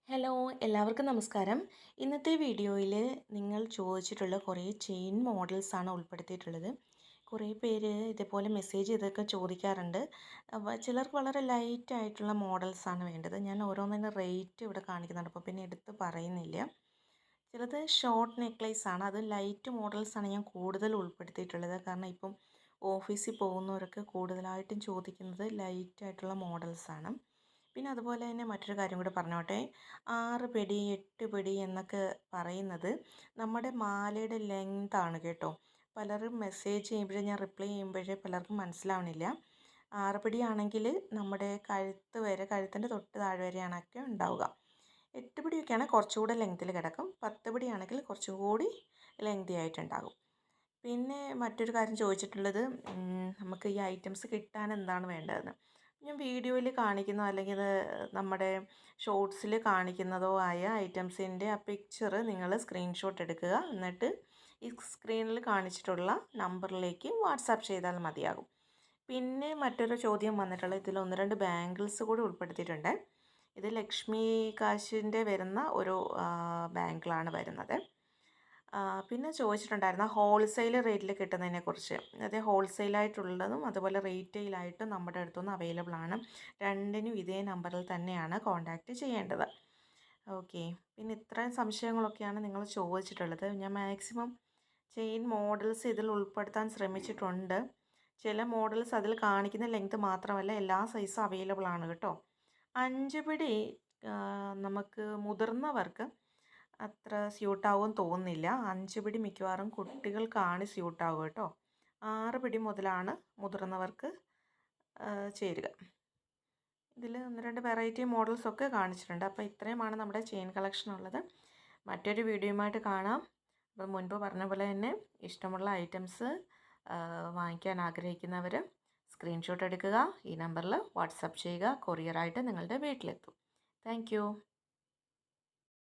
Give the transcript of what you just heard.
Hello എല്ലാവർക്കും നമസ്കാരം. ഇന്നത്തെ വീഡിയോയിൽ നിങ്ങൾ ചോദിച്ചിട്ടുള്ള കുറേ ചെയിൻ മോഡൽസാണ് ഉൾപ്പെടുത്തിയിട്ടുള്ളത്. കുറേ പേര് ഇതേപോലെ മെസ്സേജ് ചെയ്തൊക്കെ ചോദിക്കാറുണ്ട്. ചിലർക്ക് വളരെ ലൈറ്റ് ആയിട്ടുള്ള മോഡൽസാണ് വേണ്ടത്. ഞാൻ ഓരോന്നിൻ്റെ റേറ്റ് ഇവിടെ കാണിക്കുന്നുണ്ട്, അപ്പോൾ പിന്നെ എടുത്ത് പറയുന്നില്ല. ചിലത് ഷോർട്ട് നെക്ലേസ് ആണ്, അത് ലൈറ്റ് മോഡൽസാണ് ഞാൻ കൂടുതൽ ഉൾപ്പെടുത്തിയിട്ടുള്ളത്. കാരണം ഇപ്പം ഓഫീസിൽ പോകുന്നവരൊക്കെ കൂടുതലായിട്ടും ചോദിക്കുന്നത് ലൈറ്റ് ആയിട്ടുള്ള മോഡൽസാണ്. പിന്നെ അതുപോലെ തന്നെ മറ്റൊരു കാര്യം കൂടി പറഞ്ഞോട്ടെ. 6 പിടി 8 പിടി എന്നൊക്കെ പറയുന്നത് നമ്മുടെ മാലയുടെ ലെങ്താണ് കേട്ടോ. പലരും മെസ്സേജ് ചെയ്യുമ്പോഴേ ഞാൻ റിപ്ലൈ ചെയ്യുമ്പോഴേ പലർക്കും മനസ്സിലാവണില്ല. 6 പിടി ആണെങ്കിൽ നമ്മുടെ കഴുത്ത് വരെ, കഴുത്തിൻ്റെ തൊട്ട് താഴെ വരെയാണൊക്കെ ഉണ്ടാവുക. 8 പിടിയൊക്കെയാണ് കുറച്ചുകൂടെ ലെങ്ത്തിൽ കിടക്കും. 10 പിടിയാണെങ്കിൽ കുറച്ചും കൂടി ലെങ്തി ആയിട്ടുണ്ടാകും. പിന്നെ മറ്റൊരു കാര്യം ചോദിച്ചിട്ടുള്ളത്, നമുക്ക് ഈ ഐറ്റംസ് കിട്ടാൻ എന്താണ് വേണ്ടതെന്ന്. ഞാൻ വീഡിയോയിൽ കാണിക്കുന്നോ അല്ലെങ്കിൽ നമ്മുടെ ഷോർട്സിൽ കാണിക്കുന്നതോ ആയ ഐറ്റംസിൻ്റെ ആ പിക്ചർ നിങ്ങൾ സ്ക്രീൻഷോട്ട് എടുക്കുക. എന്നിട്ട് ഈ സ്ക്രീനിൽ കാണിച്ചിട്ടുള്ള നമ്പറിലേക്ക് വാട്സാപ്പ് ചെയ്താൽ മതിയാകും. പിന്നെ മറ്റൊരു ചോദ്യം വന്നിട്ടുള്ളത്, ഇതിൽ 1-2 ബാംഗിൾസ് കൂടി ഉൾപ്പെടുത്തിയിട്ടുണ്ട്. ഇത് ലക്ഷ്മി കാശിൻ്റെ വരുന്ന ഒരു ബാങ്കിളാണ് വരുന്നത്. പിന്നെ ചോദിച്ചിട്ടുണ്ടായിരുന്നു ഹോൾസെയിൽ റേറ്റിൽ കിട്ടുന്നതിനെക്കുറിച്ച്. അത് ഹോൾസെയിലായിട്ടുള്ളതും അതുപോലെ റീറ്റെയിലായിട്ടും നമ്മുടെ അടുത്തുനിന്ന് അവൈലബിൾ ആണ്. രണ്ടിനും ഇതേ നമ്പറിൽ തന്നെയാണ് കോൺടാക്റ്റ് ചെയ്യേണ്ടത്. ഓക്കെ, പിന്നെ ഇത്രയും സംശയങ്ങളൊക്കെയാണ് നിങ്ങൾ ചോദിച്ചിട്ടുള്ളത്. ഞാൻ മാക്സിമം ചെയിൻ മോഡൽസ് ഇതിൽ ഉൾപ്പെടുത്താൻ ശ്രമിച്ചിട്ടുണ്ട്. ചില മോഡൽസ് അതിൽ കാണിക്കുന്ന ലെങ്ത് മാത്രമല്ല, എല്ലാ സൈസും അവൈലബിൾ ആണ് കേട്ടോ. 5 പിടി നമുക്ക് മുതിർന്നവർക്ക് അത്ര സ്യൂട്ടാവുമെന്ന് തോന്നുന്നില്ല. 5 പിടി മിക്കവാറും കുട്ടികൾക്കാണ് സ്യൂട്ടാവുക കേട്ടോ. 6 പിടി മുതലാണ് മുതിർന്നവർക്ക് ചേരുക. ഇതിൽ 1-2 വെറൈറ്റി മോഡൽസൊക്കെ കാണിച്ചിട്ടുണ്ട്. അപ്പോൾ ഇത്രയുമാണ് നമ്മുടെ ചെയിൻ കളക്ഷൻ ഉള്ളത്. മറ്റൊരു വീഡിയോയുമായിട്ട് കാണാം. അപ്പോൾ മുൻപ് പറഞ്ഞ പോലെ തന്നെ ഇഷ്ടമുള്ള ഐറ്റംസ് വാങ്ങിക്കാൻ ആഗ്രഹിക്കുന്നവർ സ്ക്രീൻഷോട്ട് എടുക്കുക, ഈ നമ്പറിൽ വാട്സപ്പ് ചെയ്യുക. കൊറിയറായിട്ട് നിങ്ങളുടെ വീട്ടിലെത്തും. താങ്ക്